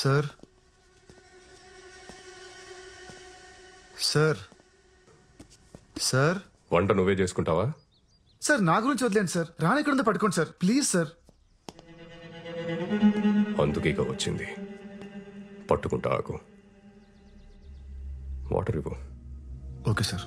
Sir sir sir వంట నువ్వే చేసుకుంటావా? సార్ నా గురించి వదిలేండి సార్. రాని ఎక్కడ ఉందో పట్టుకోండి సార్ ప్లీజ్ సార్. అందుకే ఇక వచ్చింది. పట్టుకుంటా ఆకు. వాటర్ ఇవ్వు. Okay sir.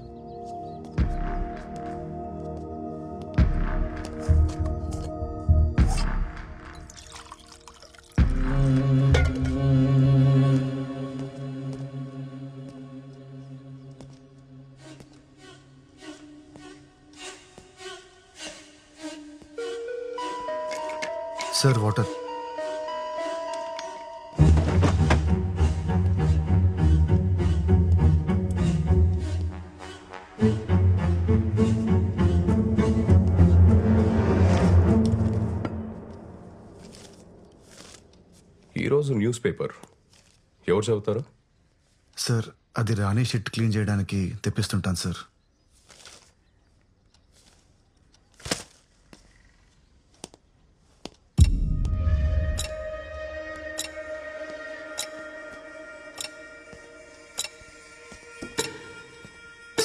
Sir water. ఈరోజు న్యూస్ పేపర్ ఎవరు చదువుతారు? సార్ అది రాణి షిట్ క్లీన్ చేయడానికి తెప్పిస్తుంటాను సార్.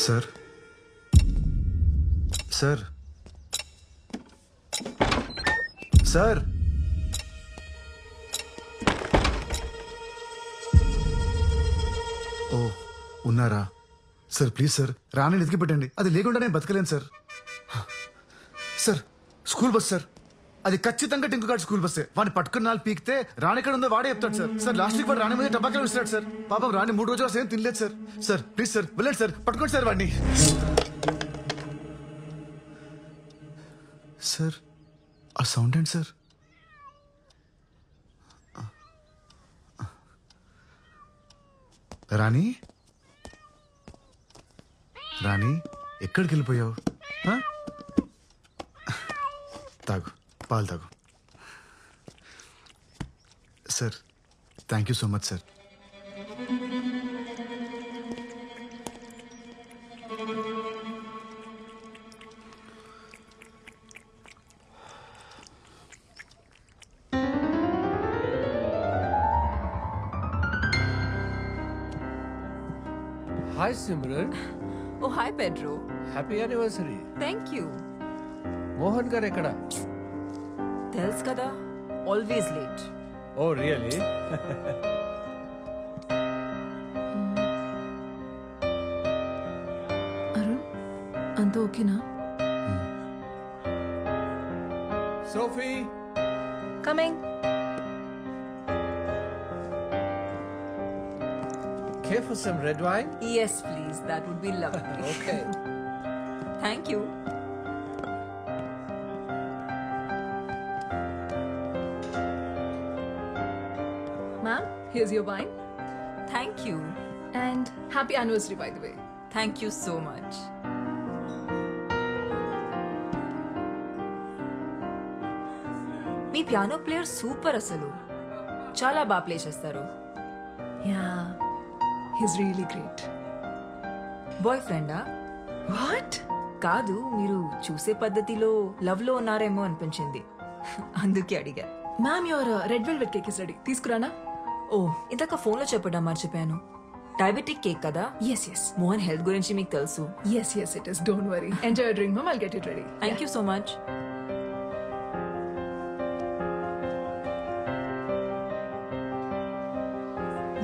సార్ సార్ సార్ ఓ ఉన్నారా సార్? ప్లీజ్ సార్ రాణిని ఎతికి పెట్టండి. అది లేకుండా నేను బతకలేను sir. Sir school bus sir, అది ఖచ్చితంగా టింకు గార్డ్ స్కూల్ బస్సే. వాడిని పట్టుకున్న నాలుగు పీకితే రాణి ఎక్కడ ఉందో వాడే చెప్తాడు సార్. సార్ లాస్ట్ వీక్ వాడు రాణి మీద టబాకాలు ఇస్తాడు సార్. పాపం రాణి 3 రోజులు ఏం తినలేదు సార్. సార్ ప్లీజ్ సార్ వెళ్ళండి సార్, పట్టుకోండి సార్ వాడిని. సార్ ఆ సౌండ్ ఏంటి సార్? రాణి రాణి ఎక్కడికి వెళ్ళిపోయావు? తాగు, పాలు తాగు. Sir thank you so much sir. Hi Simran. Oh hi Pedro. Happy anniversary. Thank you. Mohan gar ekkada? Tells kada, always late. Oh really? Arun అంత ఓకేనా? Sophie. Coming. Care for some red wine? Yes please, that would be lovely. Okay. Thank you. Ma'am, here's your wine. Thank you. And happy anniversary by the way. Thank you so much. మీ piano player super, అసలు చాలా బాగా play చేస్తారు. Yeah, he's really great. Boy ఫ్రెండా? What? కాదు, మీరు చూసే పద్ధతిలో లవ్ లో ఉన్నారేమో అనిపించింది, అందుకే అడిగా. Ma'am, your red velvet cake is ready. తీసుకురానా? ఓ ఇందాక ఫోన్ లో చెప్పడం మర్చిపోయాను. డయాబెటిక్ కేక్ కదా? Yes, yes. మోహన్ హెల్త్ గురించి మీకు తెలుసు. Yes, yes, it is. Don't worry. Enjoy your drink, ma'am. I'll get it ready. Thank you so much.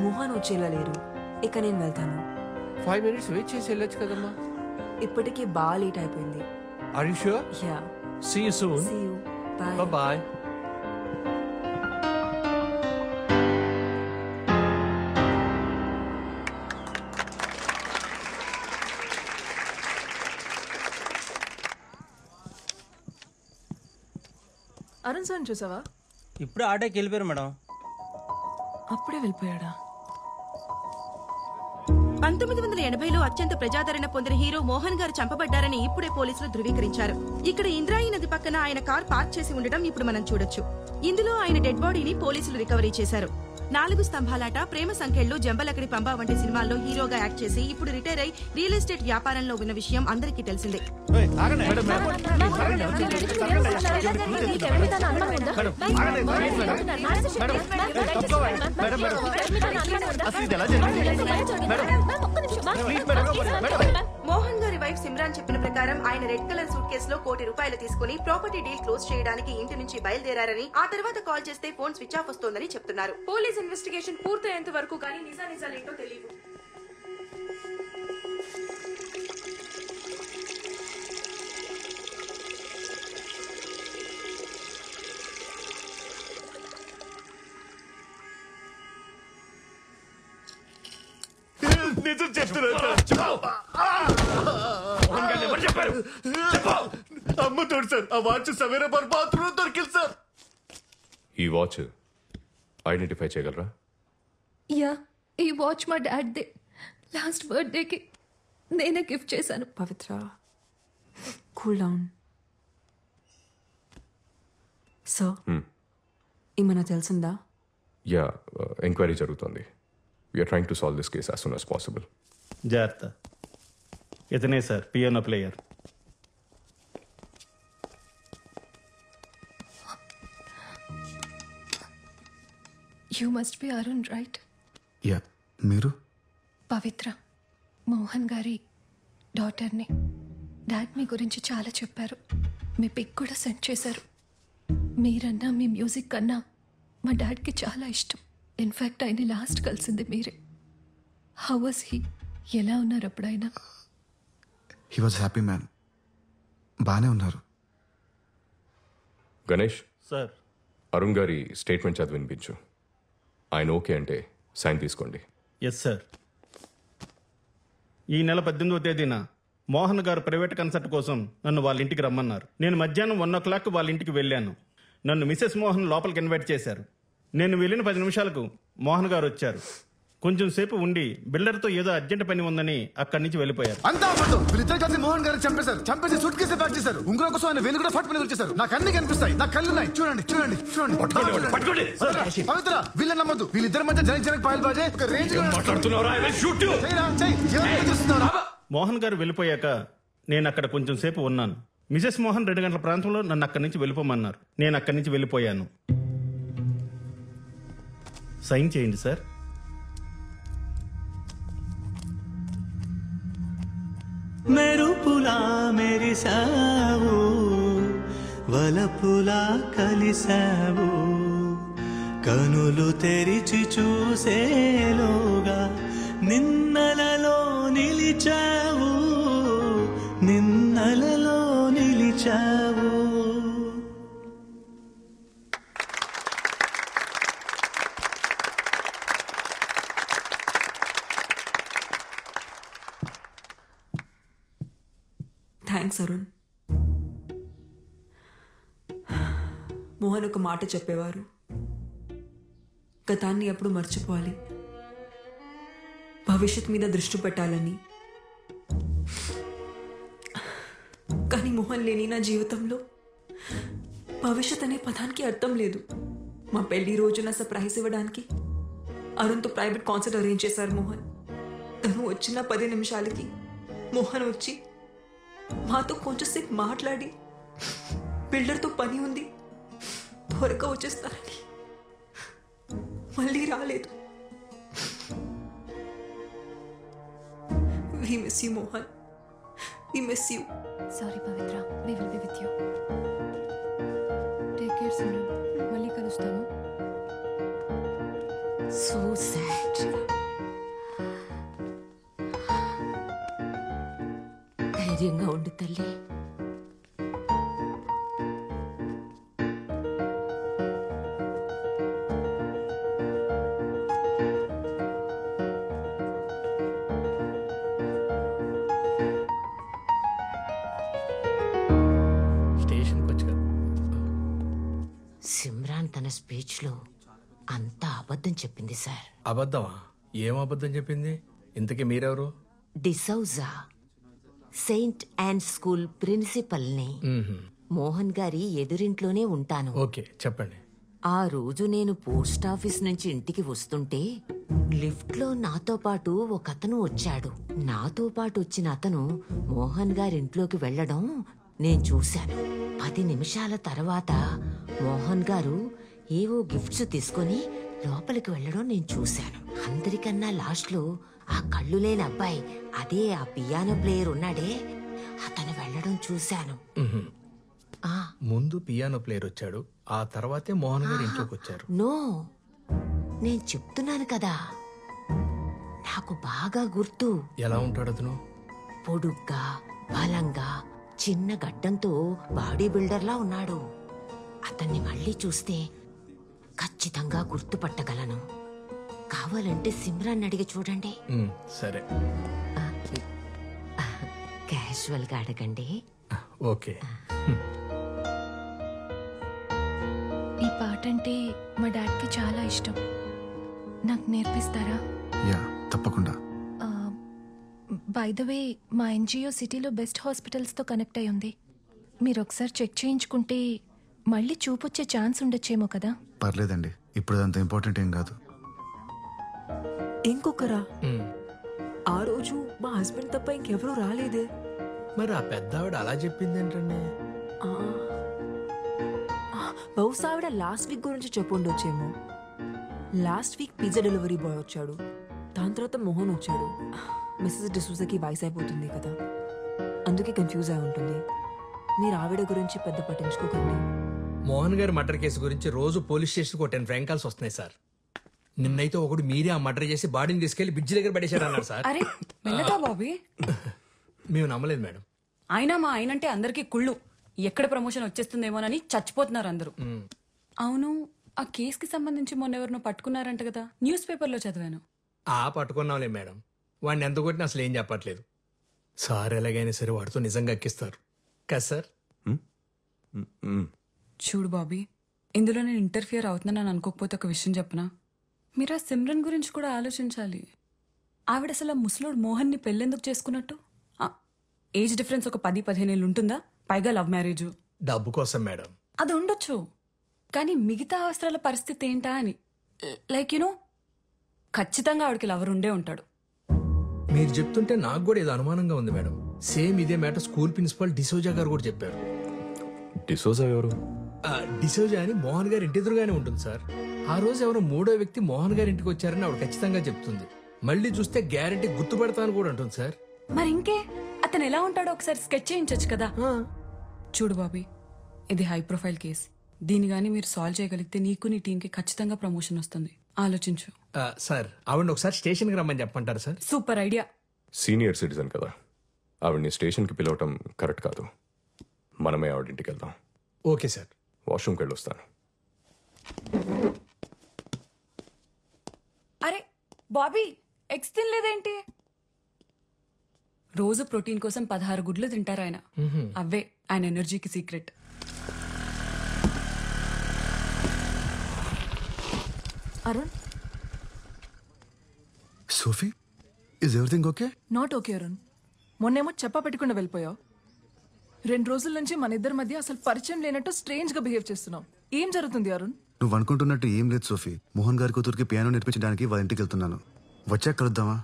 Mohan వచ్చేలా లేరు, ఇక నేను వెళ్తాను. 5 minutes wait చేసి వెళ్ళొచ్చు కదమ్మా. ఇప్పటికే బాగా లేట్ అయిపోయింది. Are you sure? Yeah, See you soon. See you, bye. Bye bye. Arun sir చూసావా? ఇప్పుడు ఆటోకి వెళ్ళిపోయారు మేడం. అప్పుడే వెళ్ళిపోయాడా? 1980లో అత్యంత ప్రజాదరణ పొందిన హీరో మోహన్ గారు చంపబడ్డారని ఇప్పుడే పోలీసులు ధృవీకరించారు. ఇక్కడ ఇంద్రాయి నది పక్కన ఆయన కార్ పార్క్ చేసి ఉండడం ఇప్పుడు మనం చూడొచ్చు. ఇందులో ఆయన డెడ్ బాడీని పోలీసులు రికవరీ చేశారు. 4 స్తంభాలాట, ప్రేమ సంఖ్యలు, జంబలకడి పంబ వంటి సినిమాల్లో హీరోగా యాక్ట్ చేసి ఇప్పుడు రిటైర్ అయి రియల్ ఎస్టేట్ వ్యాపారంలో ఉన్న విషయం అందరికీ తెలిసిందే. మోహన్ గారి వైఫ్ సిమ్రాన్ చెప్పిన ప్రకారం ఆయన రెడ్ కలర్ సూట్ కేసులో ₹1 కోటి తీసుకుని ప్రాపర్టీ డీల్ క్లోజ్ చేయడానికి ఇంటి నుంచి బయలుదేరారని, ఆ తర్వాత కాల్ చేస్తే ఫోన్ స్విచ్ ఆఫ్ వస్తోందని చెప్తున్నారు. పోలీస్ ఇన్వెస్టిగేషన్ పూర్తయ్యేంత వరకు కానీ నిజాలేంటో తెలియదు. నిజం చెప్తున్నా అమ్మ తోడు సార్. ఆ వాచ్ సవేరా బాత్రూమ్ దొరికింది సార్. ఈ వాచ్ ఐడెంటిఫై చేయగలరా? యా, ఈ వాచ్ మా డాడ్ దే. లాస్ట్ బర్త్డేకి నేనే గిఫ్ట్ చేశాను. పవిత్ర, కూల్ డౌన్. సో ఏమన్నా తెలిసిందా? యా, ఎంక్వైరీ జరుగుతోంది. We're trying to solve this case as soon as possible. జాగ్రత్త. ఇతనే sir piano player. You must be Arun, right? Yeah, మీరు? పవిత్ర, మోహన్ గారి డాటర్ని. డాడ్ మీ గురించి చాలా చెప్పారు. మీ పిక్ కూడా సెండ్ చేశారు. మీరన్నా మీ మ్యూజిక్ కన్నా మా డాడ్కి చాలా ఇష్టం. ఇన్ఫ్యాక్ట్ ఆయన లాస్ట్ కలిసింది మీరే. How was he? ఎలా ఉన్నారు అప్పుడైనా? He was happy man. బాగానే ఉన్నారు. గణేష్, సార్ అరుణ్ గారి స్టేట్మెంట్ చదివి వినిపించు. ఆయన ఓకే అంటే సైన్ తీసుకోండి. Yes sir. ఈ నెల 18వ తేదీన మోహన్ గారు ప్రైవేట్ కన్సర్ట్ కోసం నన్ను వాళ్ళ ఇంటికి రమ్మన్నారు. నేను మధ్యాహ్నం 1 వాళ్ళ ఇంటికి వెళ్ళాను. నన్ను మిసెస్ మోహన్ లోపలికి ఇన్వైట్ చేశారు. నేను వెళ్ళిన 10 నిమిషాలకు మోహన్ గారు వచ్చారు. కొంచెం సేపు ఉండి బిల్డర్తో ఏదో అర్జెంట్ పని ఉందని అక్కడి నుంచి వెళ్ళిపోయారు. అంతా అబద్ధం. వీళ్ళిద్దరు కలిసి మోహన్ గారిని చంపేశారు. చంపేసి సూట్ కేసు ప్యాక్ చేశారు. ఉంగరం కోసం ఆయన వేలు కూడా ఫట్ మీద వచ్చేసారు. నాకు అన్ని కనిపిస్తాయి. నాకు కళ్ళున్నాయి. చూడండి చూడండి చూడండి. పవిత్ర, వీళ్ళని నమ్మద్దు. వీళ్ళిద్దరి మధ్య జనక్ పాయల్ బాజే ఒక రేంజ్. మోహన్ గారు వెళ్ళిపోయాక నేను అక్కడ కొంచెం సేపు ఉన్నాను. మిసెస్ మోహన్ 2 గంటల ప్రాంతంలో నన్ను అక్కడి నుంచి వెళ్ళిపోమన్నారు. నేను అక్కడి నుంచి వెళ్ళిపోయాను. సైన్ చేయండి సార్. మెరుపులా మెరిసావు, వలపులా కలిసావు, కనులు తెరిచి చూసేలోగా నిన్నలలో నిలిచావు, నిన్నలలో నిలిచావు. థ్యాంక్స్ అరుణ్. మోహన్ ఒక మాట చెప్పేవారు, గతాన్ని ఎప్పుడు మర్చిపోవాలి, భవిష్యత్ మీద దృష్టి పెట్టాలని. కానీ మోహన్ లేని నా జీవితంలో భవిష్యత్ అనే పదానికి అర్థం లేదు. మా పెళ్లి రోజున సర్ప్రైజ్ ఇవ్వడానికి అరుణ్తో ప్రైవేట్ కాన్సర్ట్ అరేంజ్ చేశారు మోహన్. తను వచ్చిన 10 నిమిషాలకి మోహన్ వచ్చి మాతో కొంచెంసేపు మాట్లాడి బిల్డర్తో పని ఉంది త్వరగా వచ్చేస్తారని మళ్ళీ రాలేదు. We miss you, Mohan. We miss you. Sorry Pavitra, we will be with you. Take care, Simran. మళ్ళీ కలుస్తాను. So sad. ధైర్యంగా ఉండు తల్లి. సిమ్రాన్ తన స్పీచ్ లో అంతా అబద్ధం చెప్పింది సార్. అబద్ధమా? ఏం అబద్ధం చెప్పింది? ఇంతకీ మీరెవరు? డిసౌజా, సెయింట్ అండ్ స్కూల్ ప్రిన్సిపల్ని. మోహన్ గారి ఎదురింట్లోనే ఉంటాను. ఓకే, చెప్పండి. ఆ రోజు నేను పోస్ట్ ఆఫీస్ నుంచి ఇంటికి వస్తుంటే లిఫ్ట్లో నాతో పాటు ఒక అతను వచ్చాడు. నాతో పాటు వచ్చిన అతను మోహన్ గారింట్లోకి వెళ్ళడం నేను చూశాను. 10 నిమిషాల తర్వాత మోహన్ గారు ఏవో గిఫ్ట్స్ తీసుకొని లోపలికి వెళ్ళడం నేను చూశాను. అందరికన్నా లాస్ట్లో ఆ కళ్ళు లేని అబ్బాయి, అదే ఆ పియానో ప్లేయర్ ఉన్నాడే, అతను వెళ్ళడం చూశాను. ముందు పియానో ప్లేయర్ వచ్చాడు, ఆ తర్వాతే మోహన్ గారు ఇంట్లోకి వచ్చారు. నో, నేను చెప్తున్నాను కదా, నాకు బాగా గుర్తు. ఎలా ఉంటాడు అతను? పొడుగ్గా, బలంగా, చిన్న గడ్డంతో బాడీ బిల్డర్లా ఉన్నాడు. అతన్ని మళ్ళీ చూస్తే ఖచ్చితంగా గుర్తుపట్టగలను. కావాలంటే సిమ్రాన్ అడిగి చూడండి. సరే, క్యాజువల్ గా అడగండి. ఓకే. ఈ పాట అంటే మా డాడ్కి చాలా ఇష్టం. నాకు నేర్పిస్తారా? యా, తప్పకుండా. బై ద వే, మా ఎన్జిఓ సిటీలో బెస్ట్ హాస్పిటల్స్తో కనెక్ట్ అయి ఉంది. మీరు ఒకసారి చెక్ చేయించుకుంటే మళ్ళీ చూపొచ్చే ఛాన్స్ ఉండొచ్చేమో కదా. పర్లేదండి, ఇప్పుడు అంత ఇంపార్టెంట్ ఏం కాదు. ఇంకొకరా? ఆ రోజు మా హస్బెండ్ తప్ప ఇంకెవరూ రాలేదే. మరి ఆ పెద్ద ఆవిడ అలా చెప్పింది ఏంటండి? బహుశా ఆవిడ లాస్ట్ వీక్ గురించి చెప్పుండొచ్చేమో. Last week pizza delivery boy వచ్చాడు, దాని తర్వాత మోహన్ వచ్చాడు. మిస్సెస్ డిసూజాకి వయసు అయిపోతుంది కదా, అందుకే కన్ఫ్యూజ్ అయి ఉంటుంది. మీరు ఆవిడ గురించి పెద్ద పట్టించుకోకండి. మోహన్ గారి మర్డర్ కేసు గురించి రోజు పోలీస్ స్టేషన్కి ఒక 10 ఫ్రాంక్ కాల్స్ వస్తున్నాయి సార్. నిన్నైతే ఒకడు మీరే ఆ మర్డర్ చేసి బాడీని తీసుకెళ్లి బ్రిడ్జి దగ్గర పడేశాడు అన్నారు సార్. అరే మెల్లగా బాబీ, మేము నమ్మలేదు మేడం. అయినా మా ఆయనంటే అందరికీ కుళ్ళు. ఎక్కడ ప్రమోషన్ వచ్చేస్తుందేమోనని చచ్చిపోతున్నారు అందరూ. అవును, ఆ కేసుకి సంబంధించి మొన్న ఎవరినో పట్టుకున్నారంట కదా, న్యూస్ పేపర్లో చదివాను. పట్టుకున్నాంలే మేడం, వాడిని ఎంత కొట్టినా అసలు ఏం చెప్పట్లేదు. సార్ ఎలాగైనా సరే వాడితో నిజంగా ఎక్కిస్తారు కదా సార్. చూడు బాబీ, ఇందులో నేను ఇంటర్ఫియర్ అవుతున్నానని అనుకోకపోతే ఒక విషయం చెప్పనా? మీరు ఆ సిమ్రన్ గురించి కూడా ఆలోచించాలి. ఆవిడ అసలు ఆ ముసలోడు మోహన్ని పెళ్ళెందుకు చేసుకున్నట్టు? ఏజ్ డిఫరెన్స్ ఒక 10-15 ఏళ్ళు ఉంటుందా? పైగా లవ్ మ్యారేజ్. డబ్బు కోసం మేడం. అది ఉండొచ్చు, కానీ మిగతా అవసరాల పరిస్థితి ఏంటా అని. లైక్ యూనో, ఖచ్చితంగా ఆవిడకి లవర్ ఉండే ఉంటాడు. మీరు చెప్తుంటే నాకు కూడా ఏదో అనుమానంగా ఉంది మేడం. సేమ్ ఇదే మ్యాటర్ స్కూల్ ప్రిన్సిపల్ డిసోజా గారు కూడా చెప్పారు. డిసోజా ఎవరు? డిసోజా అని మోహన్ గారి ఇంటి ఎదురుగానే ఉంటుంది సార్. ఆ రోజు ఎవరో 3వ వ్యక్తి మోహన్ గారి ఇంటికి వచ్చారని ఆవిడ ఖచ్చితంగా చెప్తుంది. మళ్ళీ చూస్తే గ్యారంటీ గుర్తుపడతాను కూడా అంటుంది సార్. మరి ఇంకే, అతను ఎలా ఉంటాడో ఒకసారి స్కెచ్ చేయించచ్చు కదా. చూడు బాబీ, ఇది హై ప్రొఫైల్ కేస్. దీని గానీ మీరు సాల్వ్ చేయగలిగితే నీకు నీ టీంకి ఖచ్చితంగా ప్రమోషన్ వస్తుంది. ఆలోచించు. సార్, ఆవిడ ఒకసారి స్టేషన్కి రమ్మని చెప్పంటారు sir? Super idea. Senior citizen కదా, ఆవిడ్ని స్టేషన్కి పిలవటం కరెక్ట్ కాదు. మనమే ఆవిడింటికి వెళ్దాం. Okay sir. వాష్రూమ్కి వెళ్ళొస్తాను. అరే బాబీ, ఎగ్స్ తినలేదేంటి? రోజు ప్రోటీన్ కోసం 16 గుడ్లు తింటారు ఆయన. అవే ఆయన ఎనర్జీకి secret. Arun, Sophie, is everything okay? Not okay Arun. మొన్నేమో చెప్ప పెట్టకుండా వెళ్ళిపోయావు. 2 రోజుల నుంచి మన ఇద్దరి మధ్య అసలు పరిచయం లేనట్టు స్ట్రేంజ్ గా బిహేవ్ చేస్తున్నావు. ఏం జరుగుతుంది అరుణ్? నువ్వు అనుకుంటున్నట్టు ఏం లేదు సోఫీ. మోహన్ గారి కూతురికి పియానో నేర్పించడానికి వాళ్ళ ఇంటికి వెళ్తున్నాను. వచ్చాక కలుద్దామా?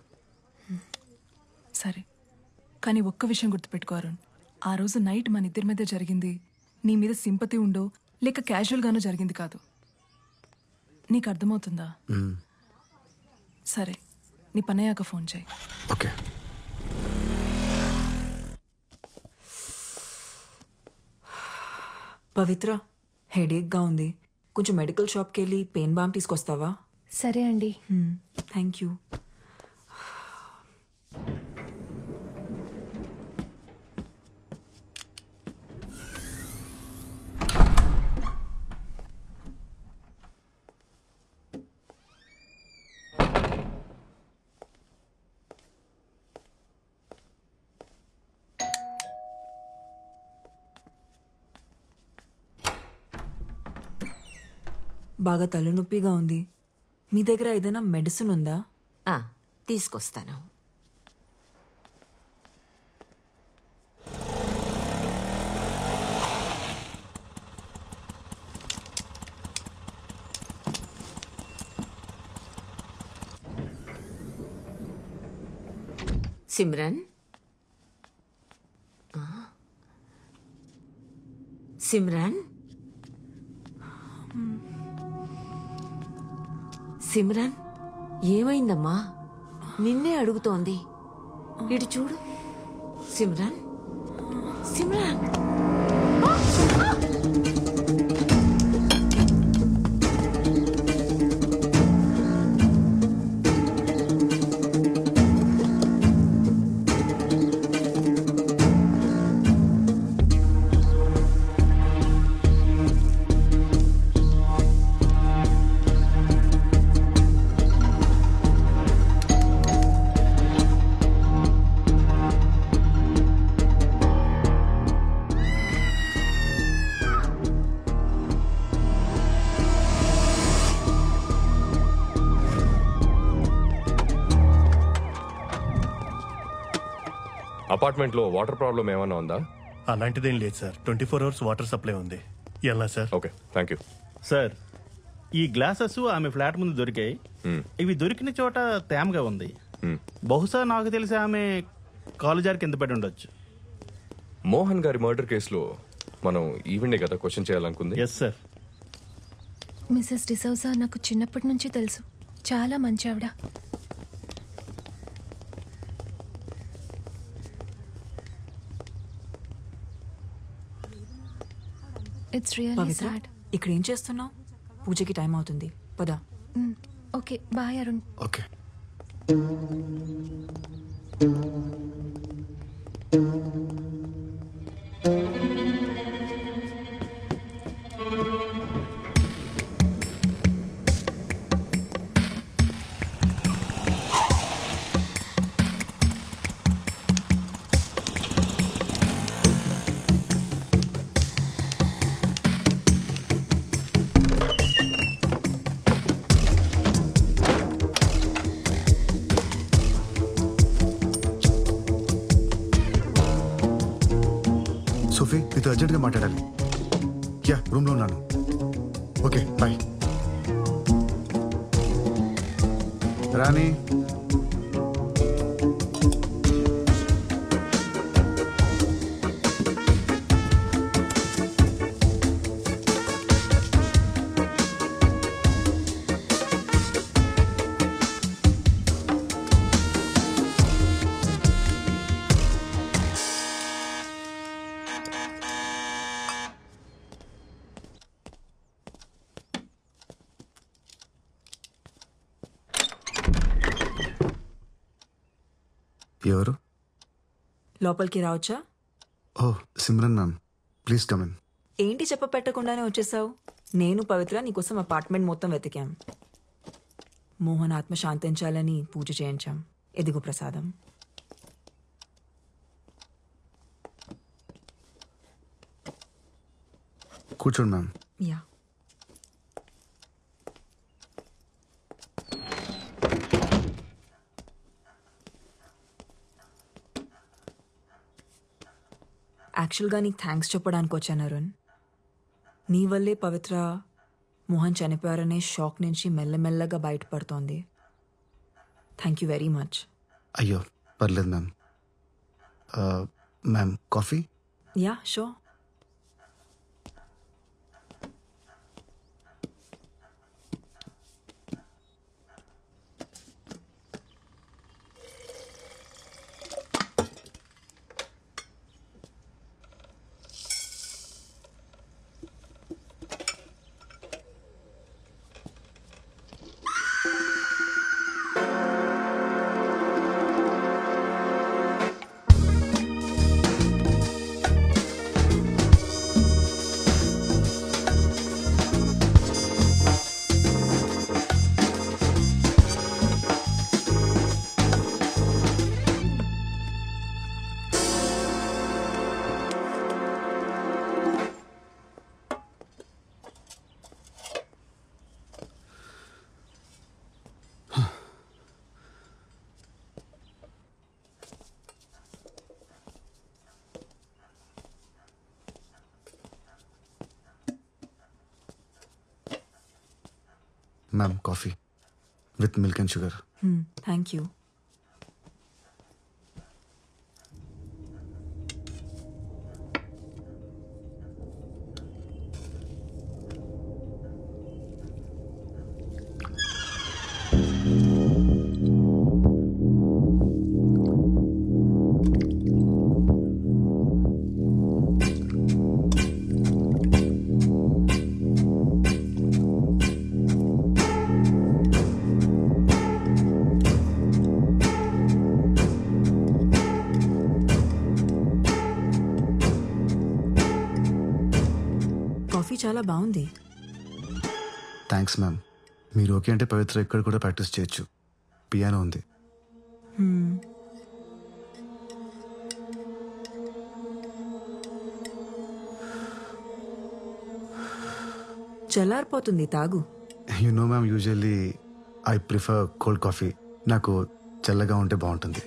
సరే, కానీ ఒక్క విషయం గుర్తుపెట్టుకో అరుణ్. ఆ రోజు నైట్ మన ఇద్దరి మధ్య జరిగింది నీ మీద సింపతి ఉండో లేక క్యాజువల్ గానో జరిగింది కాదు. నీకు అర్థమవుతుందా? సరే, నీ పనయ్యాక ఫోన్ చేయి. ఓకే. పవిత్ర, హెడేక్గా ఉంది, కొంచెం మెడికల్ షాప్కి వెళ్ళి పెయిన్ బామ్ తీసుకొస్తావా? సరే అండి. Thank you. బాగా తలనొప్పిగా ఉంది. మీ దగ్గర ఏదైనా మెడిసిన్ ఉందా? తీసుకొస్తాను. సిమ్రన్ సిమ్రన్ సిమ్రన్ ఏమైందమ్మా? నిన్నే అడుగుతోంది. ఇటు చూడు. సిమ్రన్ సిమ్రన్ అపార్ట్మెంట్ లో వాటర్ ప్రాబ్లం ఏమైనా ఉందా? అలాంటిదేం లేదు సార్. 24 అవర్స్ వాటర్ సప్లై ఉంది. ఎలా sir? Okay, thank you sir, ఈ గ్లాసెస్ ఆమె ఫ్లాట్ ముందు దొరికాయి. ఇవి దొరికిన చోట తేమగా ఉంది. బహుశా నాకు తెలిసి ఆమె కాలు జారి కింద పడి ఉండొచ్చు. మోహన్ గారి మర్డర్ కేసులో మనం ఈవెండే కదా క్వశ్చన్ చేయాలనుకుంది. Yes sir. మిసెస్ డిసౌజా నాకు చిన్నప్పటి నుంచి తెలుసు. చాలా మంచి ఆవిడ. It's really Pavitra, sad. ఇక్కడ ఏం చేస్తున్నావు? పూజకి టైం అవుతుంది, పద. Okay bye Arun. Okay. Sophie, నీతో అర్జెంట్గా మాట్లాడాలి. యా, రూమ్లో ఉన్నాను. Okay, bye. రాణి, ఎవరు? లోపలికి రావచ్చా? ఓ, Simran ma'am, please come in. ఏంటి చెప్ప పెట్టకుండానే వచ్చేసావు? నేను పవిత్ర నీకోసం అపార్ట్మెంట్ మొత్తం వెతికాం. మోహన్ ఆత్మ శాంతించాలని పూజ చేయించాం. ఎదుగు ప్రసాదం. కూర్చోండి మ్యామ్. యా. యాక్చువల్గా నీకు థ్యాంక్స్ చెప్పడానికి వచ్చాను అరుణ్. నీ వల్లే పవిత్ర మోహన్ చనిపోయారనే షాక్ నుంచి మెల్లమెల్లగా బయటపడుతోంది. Thank you very much. అయ్యో, పర్లేదు ma'am. Ma'am, coffee? Yeah, sure. Ma'am, coffee with milk and sugar. Thank you. చాలా బాగుంది. Thanks ma'am. మీరు ఓకే అంటే పవిత్ర ఇక్కడ కూడా ప్రాక్టీస్ చేయొచ్చు. పియానో ఉంది. చల్లారిపోతుంది, తాగు. You know ma'am, usually I prefer cold coffee. నాకు చల్లగా ఉంటే బాగుంటుంది.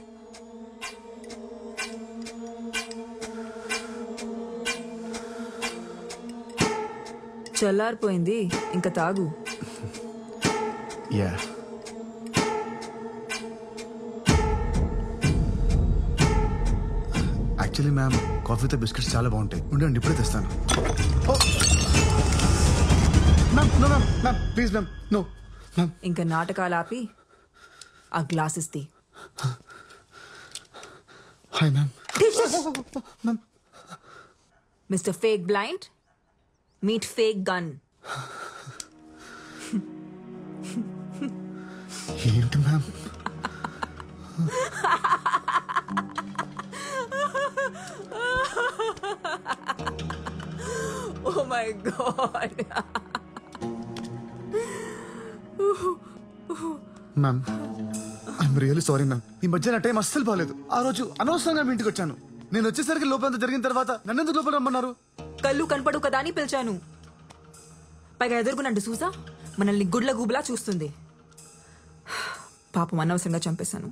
చల్లారిపోయింది, ఇంకా తాగు. యా. యాక్చువల్లీ మ్యామ్, కాఫీతో బిస్కెట్స్ చాలా బాగుంటాయి. ఉండండి, ఇప్పుడే తెస్తాను. Ma'am, no ma'am, ma'am please ma'am, no ma'am. ఇంకా నాటకాలు ఆపి ఆ గ్లాసెస్ తీ. Hi ma'am. Ma'am, mister fake blind, meet fake gun. ఏంటి ma'am? Oh my God. Ma'am, I'm really sorry ma'am. ఈ మధ్య నా టైం అస్సలు బాగాలేదు. ఆ రోజు అనవసరంగా మీ ఇంటికి వచ్చాను. నేను వచ్చేసరికి లోపలంతా జరిగిన తర్వాత నన్నెందుకు లోపల రమ్మన్నారు? కళ్ళు కనపడు కదా అని పిలిచాను. పైగా ఎదురుగునండు చూసా మనల్ని గుడ్ల గూబులా చూస్తుంది. పాపం అనవసరంగా చంపేశాను.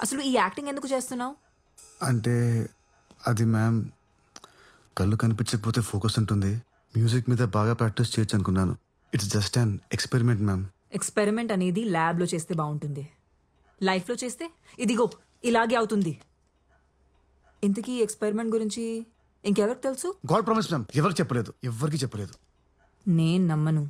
అసలు ఈ యాక్టింగ్ ఎందుకు చేస్తున్నావు? అంటే అది మ్యామ్, కళ్ళు కనిపించకపోతే ఫోకస్ ఉంటుంది. మ్యూజిక్ మీద బాగా ప్రాక్టీస్ చేయొచ్చు అనుకున్నాను. It's just an experiment ma'am. Experiment అనేది ల్యాబ్లో చేస్తే బాగుంటుంది. లైఫ్లో చేస్తే ఇదిగో ఇలాగే అవుతుంది. ఇంతకీ ఎక్స్పెరిమెంట్ గురించి ఇంకెవరికి తెలుసు? గాడ్ ప్రామిస్ మ్యామ్, ఎవరికి చెప్పలేదు, ఎవరికి చెప్పలేదు. నేను నమ్మను.